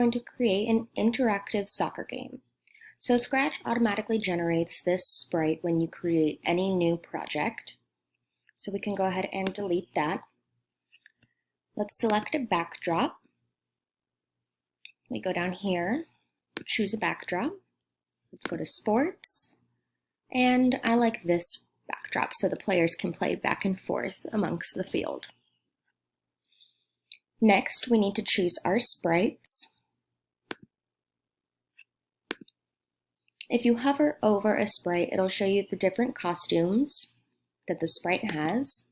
going to create an interactive soccer game. So Scratch automatically generates this sprite when you create any new project. So we can go ahead and delete that. Let's select a backdrop. We go down here, choose a backdrop. Let's go to sports. And I like this backdrop so the players can play back and forth amongst the field. Next, we need to choose our sprites. If you hover over a sprite, it'll show you the different costumes that the sprite has.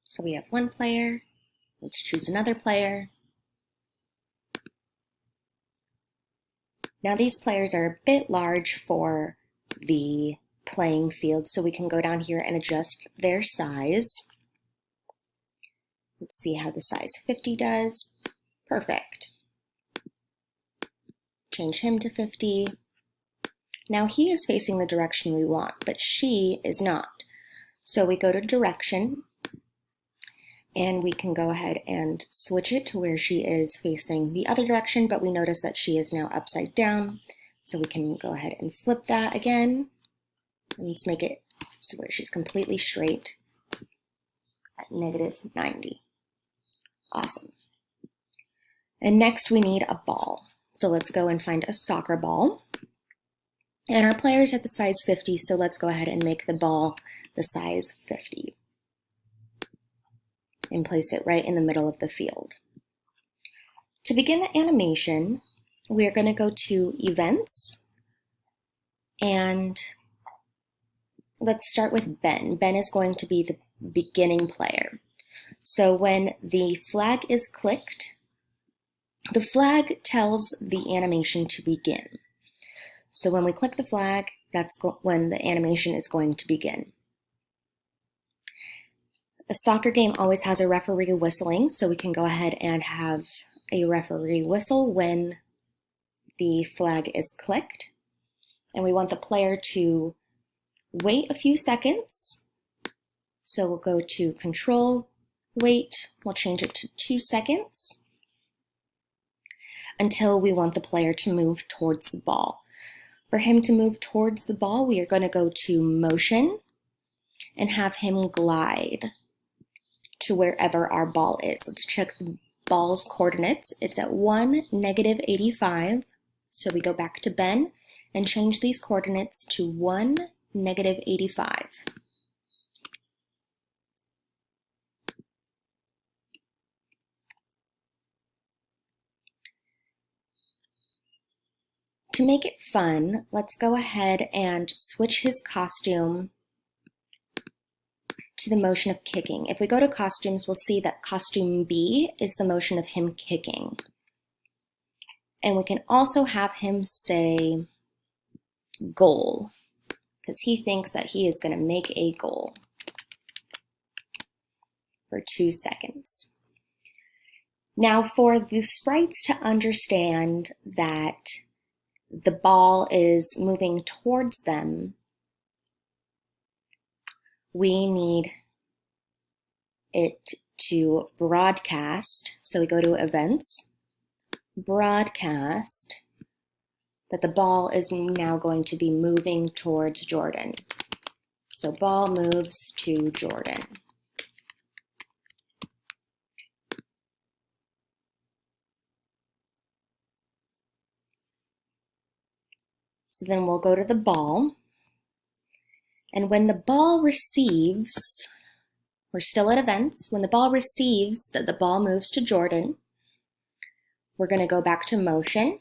So we have one player. Let's choose another player. Now these players are a bit large for the playing field, so we can go down here and adjust their size. Let's see how the size 50 does. Perfect. Change him to 50. Now he is facing the direction we want, but she is not. So we go to direction, and we can go ahead and switch it to where she is facing the other direction, but we notice that she is now upside down. So we can go ahead and flip that again. And let's make it so where she's completely straight at -90. Awesome. And next we need a ball. So let's go and find a soccer ball. And our player's at the size 50, so let's go ahead and make the ball the size 50. And place it right in the middle of the field. To begin the animation, we're going to go to Events, and let's start with Ben. Ben is going to be the beginning player. So when the flag is clicked, the flag tells the animation to begin. So when we click the flag, that's when the animation is going to begin. A soccer game always has a referee whistling, so we can go ahead and have a referee whistle when the flag is clicked. And we want the player to wait a few seconds. So we'll go to Control, Wait, we'll change it to 2 seconds until we want the player to move towards the ball. For him to move towards the ball, we are going to go to Motion and have him glide to wherever our ball is. Let's check the ball's coordinates. It's at 1, -85. So we go back to Ben and change these coordinates to 1, -85. To make it fun, let's go ahead and switch his costume to the motion of kicking. If we go to costumes, we'll see that costume B is the motion of him kicking. And we can also have him say goal, because he thinks that he is going to make a goal for 2 seconds. Now for the sprites to understand that the ball is moving towards them, we need it to broadcast. So we go to Events, Broadcast, that the ball is now going to be moving towards Jordan. So ball moves to Jordan. So then we'll go to the ball. And when the ball receives, we're still at Events, when the ball receives that the ball moves to Jordan, we're going to go back to Motion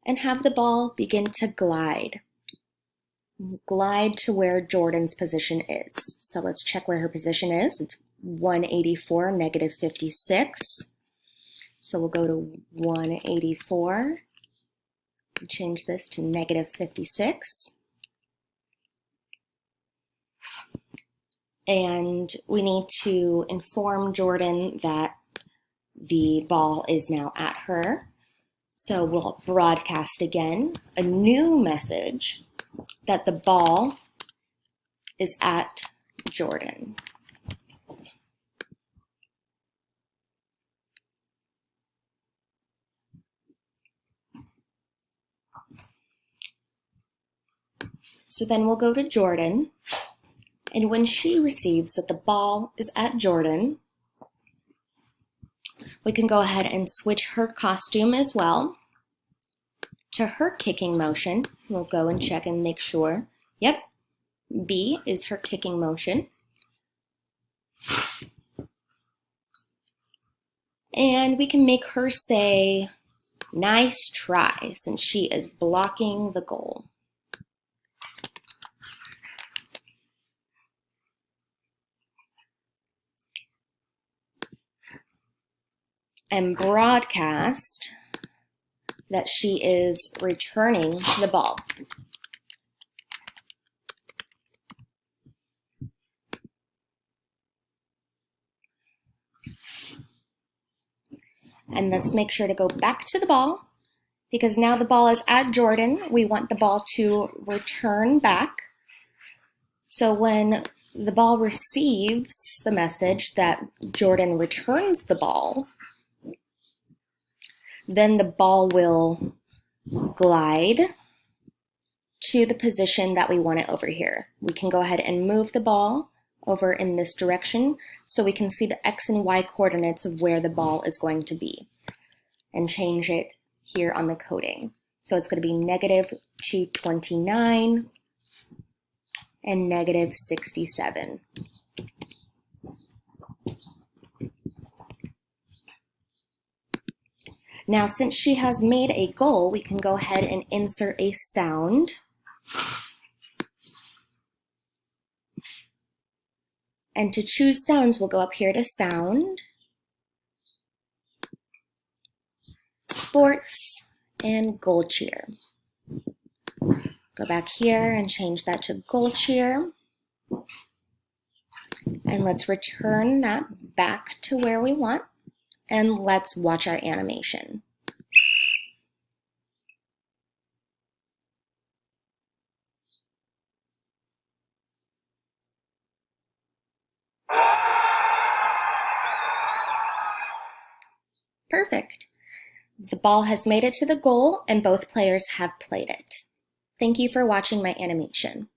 and have the ball begin to glide. Glide to where Jordan's position is. So let's check where her position is. It's 184, -56. So we'll go to 184. Change this to -56. And we need to inform Jordan that the ball is now at her. So we'll broadcast again a new message that the ball is at Jordan. So then we'll go to Jordan, and when she receives that the ball is at Jordan, we can go ahead and switch her costume as well to her kicking motion. We'll go and check and make sure. Yep, B is her kicking motion. And we can make her say, nice try, since she is blocking the goal. And broadcast that she is returning the ball. And let's make sure to go back to the ball, because now the ball is at Jordan. We want the ball to return back. So when the ball receives the message that Jordan returns the ball, then the ball will glide to the position that we want it over here. We can go ahead and move the ball over in this direction so we can see the X and Y coordinates of where the ball is going to be, and change it here on the coding. So it's going to be -229 and -67. Now, since she has made a goal, we can go ahead and insert a sound. And to choose sounds, we'll go up here to sound, sports, and goal cheer. Go back here and change that to goal cheer. And let's return that back to where we want. And let's watch our animation. Perfect. The ball has made it to the goal and both players have played it. Thank you for watching my animation.